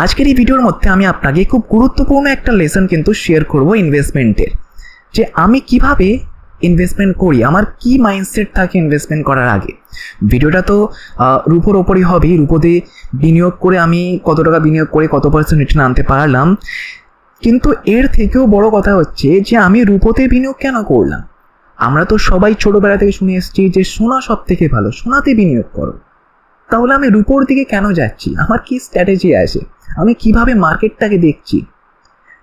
আজকের এই ভিডিওর মধ্যে আমি আপনাকে খুব গুরুত্বপূর্ণ একটা লেসন কিন্তু শেয়ার করব ইনভেস্টমেন্টের, যে আমি কিভাবে ইনভেস্টমেন্ট করি, আমার কি মাইন্ডসেট থাকে ইনভেস্টমেন্ট করার আগে। ভিডিওটা তো রূপোর ওপরই হবে, রূপোতে বিনিয়োগ করে আমি কত টাকা বিনিয়োগ করে কত পার্সেন্ট রিটার্ন আনতে পারলাম। কিন্তু এর থেকেও বড় কথা হচ্ছে যে আমি রূপোতে বিনিয়োগ কেন করলাম। আমরা তো সবাই ছোটোবেলা থেকে শুনে এসেছি যে সোনা সব থেকে ভালো, সোনাতে বিনিয়োগ করো। তাহলে আমি রূপোর দিকে কেন যাচ্ছি, আমার কি স্ট্র্যাটেজি আছে, আমি কিভাবে মার্কেটটাকে দেখছি।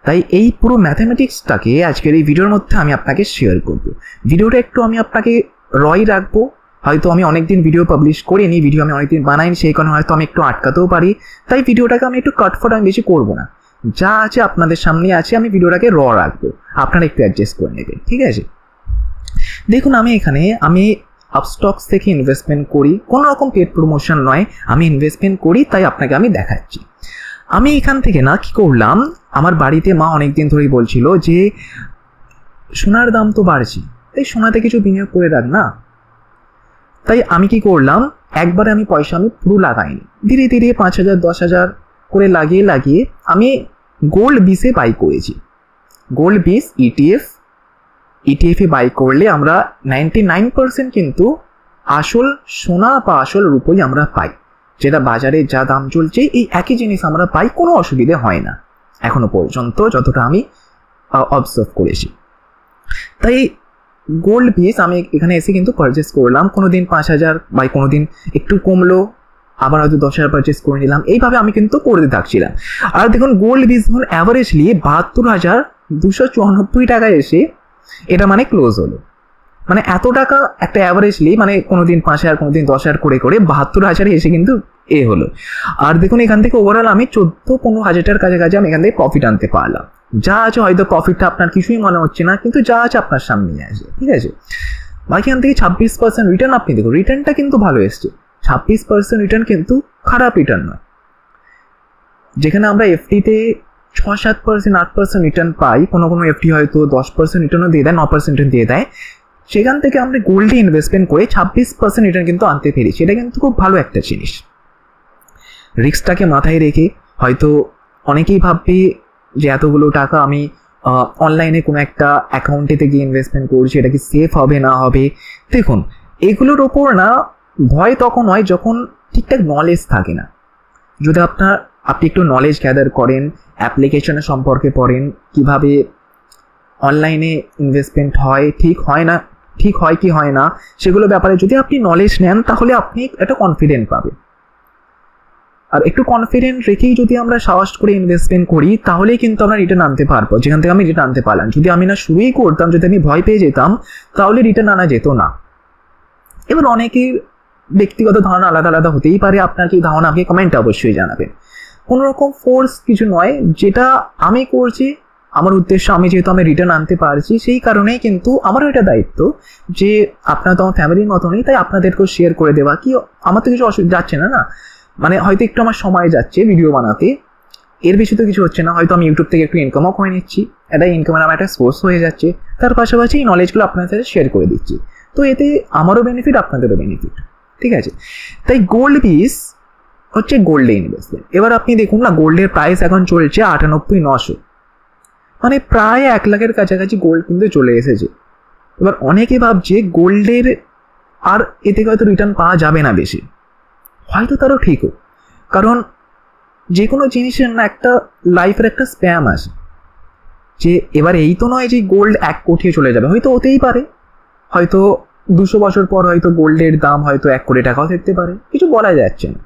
তাই এই পুরো ম্যাথামেটিক্সটাকে আজকের এই ভিডিওর মধ্যে আমি আপনাকে শেয়ার করব। ভিডিওটা একটু আমি আপনাকে রয় রাখবো, হয়তো আমি অনেকদিন ভিডিও পাবলিশ করিনি, ভিডিও আমি অনেকদিন বানাইনি, সেই কারণে হয়তো আমি একটু আটকাতেও পারি। তাই ভিডিওটাকে আমি একটু কাটফট আমি বেশি করবো না, যা আছে আপনাদের সামনে আছে আমি ভিডিওটাকে রাখবো, আপনারা একটু অ্যাডজাস্ট করে নেবেন, ঠিক আছে। দেখুন আমি আপস্টক্স থেকে ইনভেস্টমেন্ট করি, কোনো রকম পেড প্রমোশন নয়, আমি ইনভেস্টমেন্ট করি, তাই আপনাকে আমি দেখাচ্ছি। আমি এখান থেকে না কি করলাম, আমার বাড়িতে মা অনেকদিন ধরেই বলছিল যে সোনার দাম তো বাড়ছে, তাই সোনাতে কিছু বিনিয়োগ করে রাখ না। তাই আমি কি করলাম, একবারে আমি পয়সা আমি পুরো লাগাইনি, ধীরে ধীরে 5,000 10,000 করে লাগিয়ে আমি গোল্ড বিসে বাই করেছি। গোল্ড বিস ইটিএফে বাই করলে আমরা 99% কিন্তু আসল সোনা বা আসল রূপই আমরা পাই, যেটা বাজারে যা দাম চলছে এই একই জিনিস আমরা পাই, কোনো অসুবিধে হয় না এখনো পর্যন্ত, যতটা আমি অবজার্ভ করেছি। তাই গোল্ড বিস আমি এখানে এসে কিন্তু পারচেস করলাম, কোনো দিন 5,000 বা কোনো দিন একটু কমলো, আবার হয়তো 10,000 পারচেস করে নিলাম, এইভাবে আমি কিন্তু করতে থাকছিলাম। আর দেখুন গোল্ড বিস ধরুন অ্যাভারেজলি 72,294 টাকায় এসে এটা মানে ক্লোজ হলো, মানে এত টাকা একটা অ্যাভারেজলি, মানে কোনোদিন 5,000 কোনোদিন 10,000 করে 72,000 এসে কিন্তু হলো। আর দেখুন এখান থেকে ওভারঅল আমি 14-15 হাজারটার কাছাকাছি আমি এখান থেকে প্রফিট আনতে পারলাম। যা আছে হয়তো প্রফিটটা আপনার কিছুই মনে হচ্ছে না, কিন্তু যা আছে আপনার সামনেই আছে, ঠিক আছে। বাকি এখান থেকে 26% রিটার্ন, আপনি দেখুন রিটার্নটা কিন্তু ভালো এসছে, 26% রিটার্ন কিন্তু খারাপ রিটার্ন নয়। যেখানে আমরা এফডিতে 6-7%, 8% রিটার্ন পাই, কোনো এফডি হয়তো 10% রিটার্নও দিয়ে দেয়, 9% দিয়ে দেয়, সেখান থেকে আমরা গোল্ডে ইনভেস্টমেন্ট করে 26% রিটার্ন কিন্তু আনতে পেরেছি। এটা কিন্তু খুব ভালো একটা জিনিস। রিস্কটাকে মাথায় রেখে হয়তো অনেকেই ভাববে যে এতগুলো টাকা আমি অনলাইনে কোনো একটা অ্যাকাউন্টেতে গিয়ে ইনভেস্টমেন্ট করছি, এটা কি সেফ হবে না হবে। দেখুন এগুলোর ওপর না ভয় তখন হয় যখন ঠিকঠাক নলেজ থাকে না। যদি আপনি একটু নলেজ গ্যাদার করেন, অ্যাপ্লিকেশনের সম্পর্কে পড়েন, কিভাবে অনলাইনে ইনভেস্টমেন্ট হয়, ঠিক হয় কি হয় না সেগুলো ব্যাপারে যদি আপনি নলেজ নেন, তাহলে আপনি একটা কনফিডেন্ট পাবেন। আর একটু কনফিডেন্ট রেখেই যদি আমরা সাহস করে ইনভেস্টমেন্ট করি, তাহলেই কিন্তু আমরা রিটার্ন আনতে পারবো, যেখান থেকে আমি রিটার্ন আনতে পারলাম। যদি আমি না শুরুই করতাম, যদি আমি ভয় পেয়ে যেতাম, তাহলে রিটার্ন আনা যেত না। এবার অনেকের ব্যক্তিগত ধারণা আলাদা আলাদা হতেই পারে, আপনার কি ধারণা আপনি কমেন্টে অবশ্যই জানাবেন। কোনো রকম ফোর্স কিছু নয়, যেটা আমি করছি আমার উদ্দেশ্য, আমি যেহেতু আমি রিটার্ন আনতে পারছি, সেই কারণেই কিন্তু আমারও এটা দায়িত্ব যে আপনারা তো আমার ফ্যামিলির মতনই, তাই আপনাদেরকেও শেয়ার করে দেওয়া। কি আমার তো কিছু অসুবিধা যাচ্ছে না, মানে হয়তো একটু আমার সময় যাচ্ছে ভিডিও বানাতে, এর বেশি তো কিছু হচ্ছে না। হয়তো আমি ইউটিউব থেকে একটু ইনকামও করে নিচ্ছি, এটা ইনকামের আমার একটা সোর্স হয়ে যাচ্ছে, তার পাশাপাশি এই নলেজগুলো আপনাদের সাথে শেয়ার করে দিচ্ছি। তো এতে আমারও বেনিফিট, আপনাদেরও বেনিফিট, ঠিক আছে। তাই গোল্ড বিস হচ্ছে গোল্ডে ইনভেস্টমেন্ট। এবার আপনি দেখুন না, গোল্ডের প্রাইস এখন চলছে 98,900, মানে প্রায় 1 লাখের কাছাকাছি গোল্ড কিন্তু চলে এসেছে। এবার অনেকে ভাবছে গোল্ডের আর এ থেকে হয়তো রিটার্ন পাওয়া যাবে না বেশি, হয়তো তারও ঠিকও, কারণ যে কোনো জিনিসের না একটা লাইফের একটা স্প্যাম আছে, যে এবার এই তো নয় যে গোল্ড 1 কোটি চলে যাবে, হয়তো হতেই পারে, হয়তো 200 বছর পর হয়তো গোল্ডের দাম হয়তো 1 কোটি টাকাও থাকতে পারে, কিছু বলা যাচ্ছে না।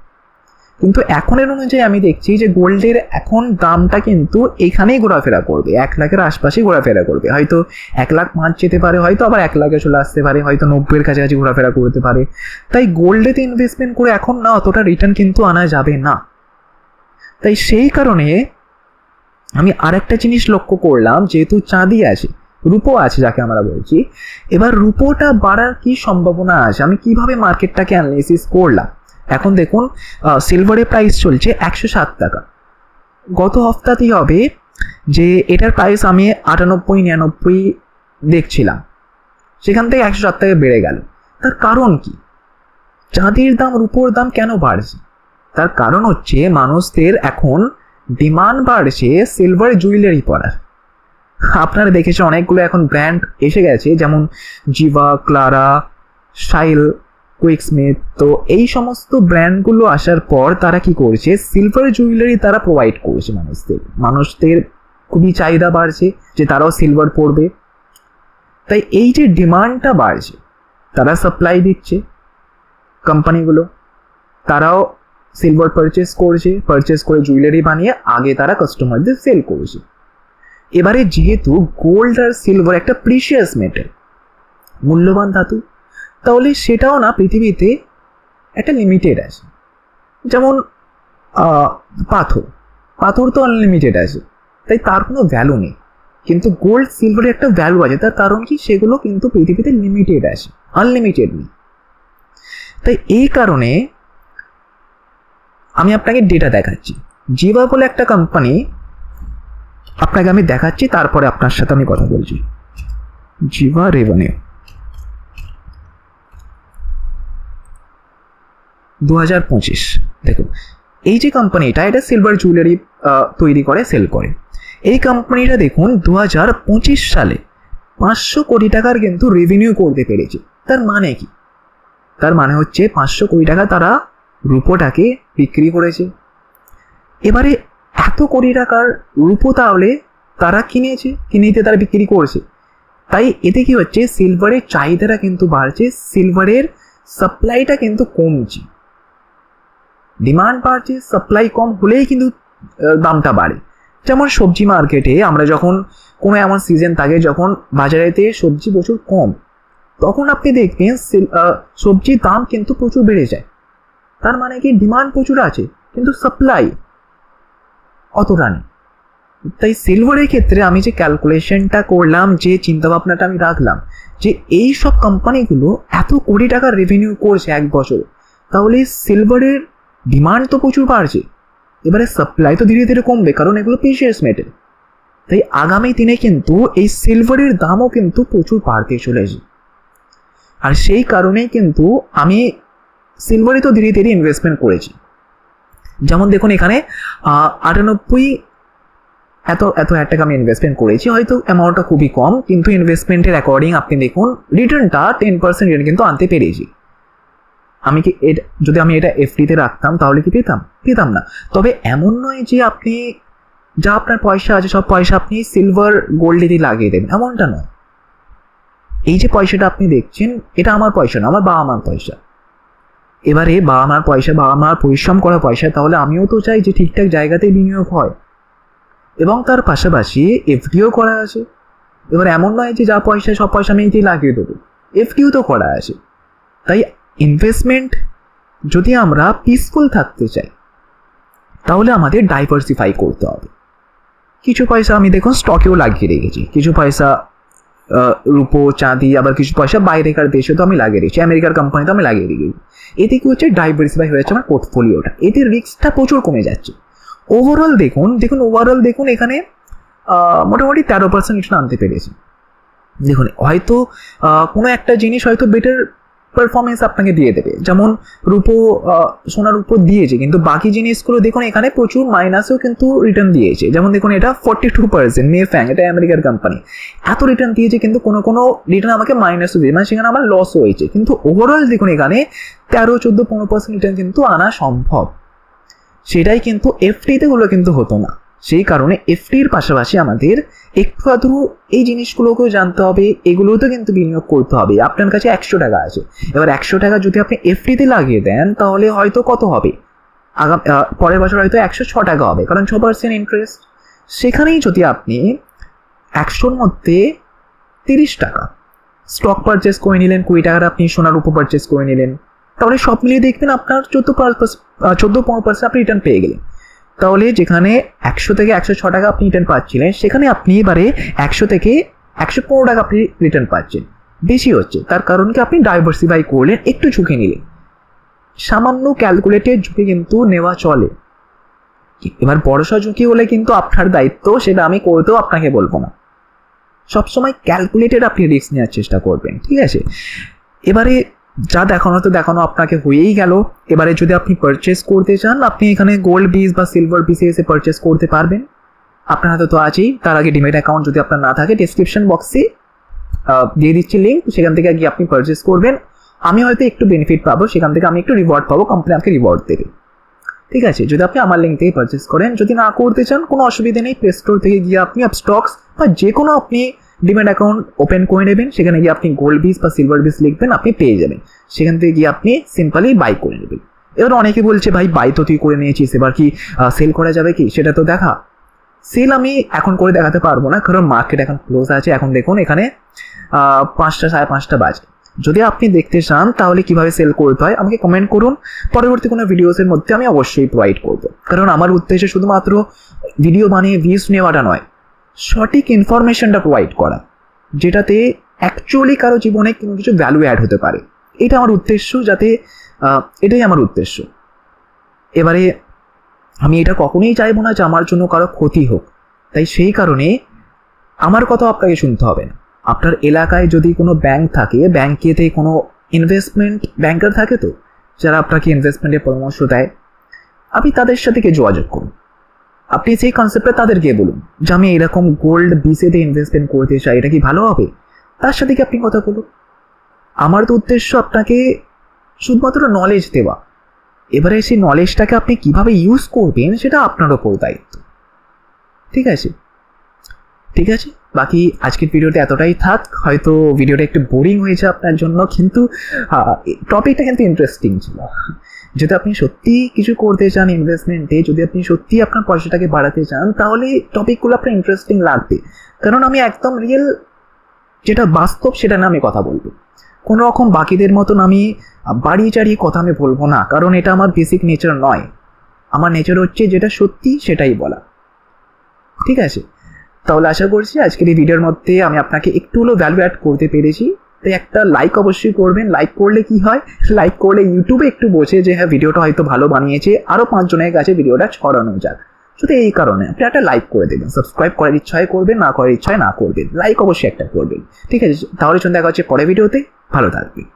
কিন্তু এখনের অনুযায়ী আমি দেখছি যে গোল্ডের এখন দামটা কিন্তু এখানেই ঘোরাফেরা করবে, 1 লাখের আশপাশেই ঘোরাফেরা করবে, হয়তো 1,05,000 যেতে পারে, হয়তো আবার 1 লাখে চলে আসতে পারে, হয়তো 90-এর কাছাকাছি ঘোরাফেরা করতে পারে। তাই গোল্ডেতে ইনভেস্টমেন্ট করে এখন না অতটা রিটার্ন কিন্তু আনা যাবে না। তাই সেই কারণে আমি আরেকটা জিনিস লক্ষ্য করলাম, যেহেতু চাঁদি আছে, রূপো আছে যাকে আমরা বলছি, এবার রূপোটা বাড়ার কি সম্ভাবনা আছে, আমি কিভাবে মার্কেটটাকে অ্যানালাইসিস করলাম। এখন দেখুন সিলভারের প্রাইস চলছে 107 টাকা, গত হপ্তাতেই হবে যে এটার প্রাইস আমি 98-99 দেখছিলাম, সেখান থেকে 107 টাকা বেড়ে গেল। তার কারণ কি, চাঁদির দাম রূপোর দাম কেন বাড়ছে? তার কারণ হচ্ছে মানুষদের এখন ডিমান্ড বাড়ছে সিলভার জুয়েলারি পরার। আপনারা দেখেছেন অনেকগুলো এখন ব্র্যান্ড এসে গেছে, যেমন জিভা, ক্লারা, শাইল, কুইকস্মিথ। তো এই সমস্ত ব্র্যান্ডগুলো আসার পর তারা কি করছে, সিলভার জুয়েলারি তারা প্রোভাইড করছে মানুষদের খুবই চাহিদা বাড়ছে যে তারাও সিলভার পরবে। তাই এই যে ডিমান্ডটা বাড়ছে, তারা সাপ্লাই দিচ্ছে, কোম্পানিগুলো তারাও সিলভার পারচেস করে জুয়েলারি বানিয়ে আগে তারা কাস্টমারদের সেল করছে। এবারে যেহেতু গোল্ড আর সিলভার একটা প্রিশিয়াস মেটাল, মূল্যবান ধাতু, তাহলে সেটাও না পৃথিবীতে একটা লিমিটেড আছে। যেমন পাথর তো আনলিমিটেড আছে, তাই তার কোনো ভ্যালু নেই। কিন্তু গোল্ড সিলভারের একটা ভ্যালু আছে, তার কারণ কি, সেগুলো কিন্তু পৃথিবীতে লিমিটেড আছে, আনলিমিটেড নেই। তাই এই কারণে আমি আপনাকে ডেটা দেখাচ্ছি। জিভা বলে একটা কোম্পানি আপনাকে আমি দেখাচ্ছি, তারপরে আপনার সাথে আমি কথা বলছি। জিভা রেভিনিউ 2025, দেখুন এই যে কোম্পানিটা, এটা সিলভার জুয়েলারি তৈরি করে, সেল করে। এই কোম্পানিটা দেখুন 2025 সালে 500 কোটি টাকার কিন্তু রেভিনিউ করতে পেরেছে। তার মানে কি? তার মানে হচ্ছে 500 কোটি টাকা তারা রূপোটাকে বিক্রি করেছে। এবারে এত কোটি টাকার রূপো তাহলে তারা কিনেতে তারা বিক্রি করছে। তাই এতে কি হচ্ছে, সিলভারের চাহিদাটা কিন্তু বাড়ছে, সিলভারের সাপ্লাইটা কিন্তু কমছে। ডিমান্ড বাড়ছে, সাপ্লাই কম হলেই কিন্তু দামটা বাড়ে। যেমন সবজি মার্কেটে আমরা যখন কোনো এমন সিজন থাকে যখন বাজারেতে সবজি প্রচুর কম, তখন আপনি দেখবেন সবজির দাম কিন্তু প্রচুর বেড়ে যায়। তার মানে কি, ডিমান্ড প্রচুর আছে কিন্তু সাপ্লাই অতটা নেই। তাই সিলভারের ক্ষেত্রে আমি যে ক্যালকুলেশনটা করলাম, যে চিন্তাভাবনাটা আমি রাখলাম, যে এই সব কোম্পানিগুলো এত কোটি টাকার রেভিনিউ করছে এক বছরে, তাহলে সিলভারের ডিমান্ড তো প্রচুর বাড়ছে, এবারে সাপ্লাই তো ধীরে ধীরে কমবে, কারণ এগুলো প্রিশিয়াস মেটাল। তাই আগামী দিনে কিন্তু এই সিলভারের দামও কিন্তু প্রচুর বাড়তে চলেছে। আর সেই কারণেই কিন্তু আমি সিলভারে তো ধীরে ধীরে ইনভেস্টমেন্ট করেছি। যেমন দেখুন এখানে 98 এত টাকা আমি ইনভেস্টমেন্ট করেছি। হয়তো অ্যামাউন্টটা খুবই কম, কিন্তু ইনভেস্টমেন্টের অ্যাকর্ডিং আপনি দেখুন রিটার্নটা 10% রিটার্ন কিন্তু আনতে পেরেছি। আমি কি যদি আমি এটা এফডিতে রাখতাম তাহলে কি পেতাম না। তবে এমন নয় যে আপনি যা আপনার পয়সা আছে সব পয়সা আপনি সিলভার গোল্ডে লাগিয়ে দেবেন, এমনটা নয়। এই যে পয়সাটা আপনি দেখছেন, এটা আমার পয়সা না, আমার বাবা মার পয়সা। এবারে বাবা মার পয়সা, বাবা মার পরিশ্রম করা পয়সা, তাহলে আমিও তো চাই যে ঠিকঠাক জায়গাতে বিনিয়োগ হয়, এবং তার পাশাপাশি এফডিও করা আছে। এবার এমন নয় যে যা পয়সা সব পয়সা আমি এতেই লাগিয়ে দেবো, এফডিও তো করা আছে। তাই ইনভেস্টমেন্ট যদি আমরা পিসফুল থাকতে চাই, তাহলে আমাদের ডাইভার্সিফাই করতে হবে। কিছু পয়সা আমি দেখুন স্টকেও লাগিয়ে রেখেছি, কিছু পয়সা রূপো, চাঁদি, আবার কিছু পয়সা বাইরেকার দেশে তো আমি লাগিয়ে রেখেছি, আমেরিকার কোম্পানিতে আমি লাগিয়ে রেখেছি। এতে কি হচ্ছে, ডাইভার্সিফাই হয়েছে আমার পোর্টফোলিওটা, এতে রিস্কটা প্রচুর কমে যাচ্ছে। ওভারঅল দেখুন এখানে মোটামুটি 13% রিটার্ন আনতে পেরেছি। দেখুন হয়তো কোনো একটা জিনিস হয়তো বেটার পারফরমেন্স আপনাকে দিয়ে দেবে, যেমন রূপো, সোনার উপর দিয়েছে, কিন্তু বাকি জিনিসগুলো দেখুন এখানে প্রচুর মাইনাসেও কিন্তু রিটার্ন দিয়েছে। যেমন দেখুন এটা 42%, মেফ্যাং, এটা আমেরিকার কোম্পানি, এত রিটার্ন দিয়েছে, কিন্তু কোনো রিটার্ন আমাকে মাইনাসও দিয়ে, মানে সেখানে আমার লসও হয়েছে। কিন্তু ওভারঅল দেখুন এখানে 13, 14, 15% রিটার্ন কিন্তু আনা সম্ভব। সেটাই কিন্তু এফডিতে গুলো কিন্তু হতো না। সেই কারণে এফডির পাশাপাশি আমাদের একটু আধটু এই জিনিসগুলোকেও জানতে হবে, এগুলোতে কিন্তু বিনিয়োগ করতে হবে। আপনার কাছে 100 টাকা আছে, এবার 100 টাকা যদি আপনি এফডিতে লাগিয়ে দেন, তাহলে হয়তো কত হবে, পরের বছর হয়তো 106 টাকা হবে, কারণ 6% ইন্টারেস্ট। সেখানেই যদি আপনি 100-র মধ্যে 30 টাকা স্টক পারচেস করে নিলেন, 20 টাকার আপনি সোনার উপর পারচেস করে নিলেন, তাহলে সব মিলিয়ে দেখবেন আপনার 14-15% আপনি রিটার্ন পেয়ে গেলেন। তাহলে যেখানে 100 থেকে 106 টাকা আপনি রিটার্ন পাচ্ছিলেন, সেখানে আপনি এবারে 100 থেকে 115 টাকা আপনি রিটার্ন পাচ্ছেন, বেশি হচ্ছে। তার কারণ কি, আপনি ডাইভার্সিফাই করলেন, একটু ঝুঁকি নিলেন। সামান্য ক্যালকুলেটেড ঝুঁকি কিন্তু নেওয়া চলে। এবার বড়সড় ঝুঁকি হলে কিন্তু আপনার দায়িত্ব, সেটা আমি করতেও আপনাকে বলবো না। সবসময় ক্যালকুলেটেড আপনি রিস্ক নেওয়ার চেষ্টা করবেন, ঠিক আছে? এবারে যা দেখানো তো দেখানো আপনাকে হয়েই গেল। এবারে যদি আপনি পারচেস করতে চান, আপনি এখানে গোল্ড বিস বা সিলভার বিসে এসে পারচেস করতে পারবেন। আপনার হাতে তো আছেই। তার আগে ডিমেট অ্যাকাউন্ট যদি আপনার না থাকে, ডেসক্রিপশন বক্সে দিয়ে দিচ্ছি লিঙ্ক, সেখান থেকে গিয়ে আপনি পারচেস করবেন। আমি হয়তো একটু বেনিফিট পাবো, সেখান থেকে আমি একটু রিওয়ার্ড পাবো, কোম্পানি আমাকে রিওয়ার্ড দেবে। ঠিক আছে, যদি আপনি আমার লিঙ্ক থেকে পারচেস করেন। যদি না করতে চান কোনো অসুবিধা নেই, প্লে স্টোর থেকে গিয়ে আপনি আপস্টক্স বা যে কোনো আপনি ডিমেট অ্যাকাউন্ট ওপেন করে নেবেন, সেখানে গিয়ে আপনি গোল্ড বিস বা সিলভার বিস লিখবেন, আপনি পেয়ে যাবেন। সেখান থেকে গিয়ে আপনি সিম্পলি বাই করে নেবেন। এবার অনেকে বলছে ভাই বাই তো তুই করে নিয়েছিস, এবার কি সেল করা যাবে কি, সেটা তো দেখা। সেল আমি এখন করে দেখাতে পারবো না, কারণ মার্কেট এখন ক্লোজ আছে। এখন দেখুন এখানে 5টা 5:30 বাজে। যদি আপনি দেখতে চান তাহলে কিভাবে সেল করতে হয় আমাকে কমেন্ট করুন, পরবর্তী কোনো ভিডিওসের মধ্যে আমি অবশ্যই প্রোভাইড করবো। কারণ আমার উদ্দেশ্য শুধুমাত্র ভিডিও বানিয়ে ভিউজ নেওয়াটা নয়, সঠিক ইনফরমেশনটা প্রোভাইড করা, যেটাতে অ্যাকচুয়ালি কারো জীবনে কোনো কিছু ভ্যালু অ্যাড হতে পারে। এটা আমার উদ্দেশ্য, যাতে এটাই আমার উদ্দেশ্য। এবারে আমি এটা কখনোই চাইবো না যে আমার জন্য কারো ক্ষতি হোক, তাই সেই কারণে আমার কথা আপনাকে শুনতে হবে না। আপনার এলাকায় যদি কোনো ব্যাংক থাকে, ব্যাংকেতে কোনো ইনভেস্টমেন্ট ব্যাংকার থাকে তো, যারা আপনাকে ইনভেস্টমেন্টের পরামর্শ দেয়, আপনি তাদের সাথে গিয়ে যোগাযোগ করুন। আপনি সেই কনসেপ্টে তাদেরকে বলুন যে আমি এরকম গোল্ড বিসেতে ইনভেস্টমেন্ট করতে চাই, এটা কি ভালো হবে, তার সাথে কি আপনি কথা বলুন। আমার তো উদ্দেশ্য আপনাকে শুধুমাত্র নলেজ দেওয়া। এবারে সেই নলেজটাকে আপনি কিভাবে ইউজ করবেন সেটা আপনার ওপর দায়িত্ব। ঠিক আছে, ঠিক আছে। বাকি আজকের ভিডিওটা এতটাই থাক। হয়তো ভিডিওটা একটু বোরিং হয়েছে আপনার জন্য, কিন্তু টপিকটা কিন্তু ইন্টারেস্টিং ছিল। যদি আপনি সত্যি কিছু করতে চান ইনভেস্টমেন্টে, যদি আপনি সত্যি আপনার পয়সাটাকে বাড়াতে চান, তাহলে টপিকগুলো আপনার ইন্টারেস্টিং লাগবে। কারণ আমি একদম রিয়েল, যেটা বাস্তব সেটা না আমি কথা বলবো। কোনো রকম বাকিদের মতন আমি বাড়িয়ে চাড়িয়ে কথা আমি বলবো না, কারণ এটা আমার বেসিক নেচার নয়। আমার নেচার হচ্ছে যেটা সত্যি সেটাই বলা। ঠিক আছে, তাহলে আশা করছি আজকের এই ভিডিওর মধ্যে আমি আপনাকে একটু হলেও ভ্যালু অ্যাড করতে পেরেছি। তাই একটা লাইক অবশ্যই করবেন। লাইক করলে কি হয়, লাইক করলে ইউটিউবে একটু বোঝে যে হ্যাঁ ভিডিওটা হয়তো ভালো বানিয়েছে, আরও 5 জনের কাছে ভিডিওটা ছড়ানো যাক। শুধু এই কারণে আপনি একটা লাইক করে দেবেন। সাবস্ক্রাইব করার ইচ্ছায় করবেন, না করার ইচ্ছায় না করবেন, লাইক অবশ্যই একটা করবেন। ঠিক আছে, তাহলে দেখা হচ্ছে পরের ভিডিওতে। ভালো থাকবেন।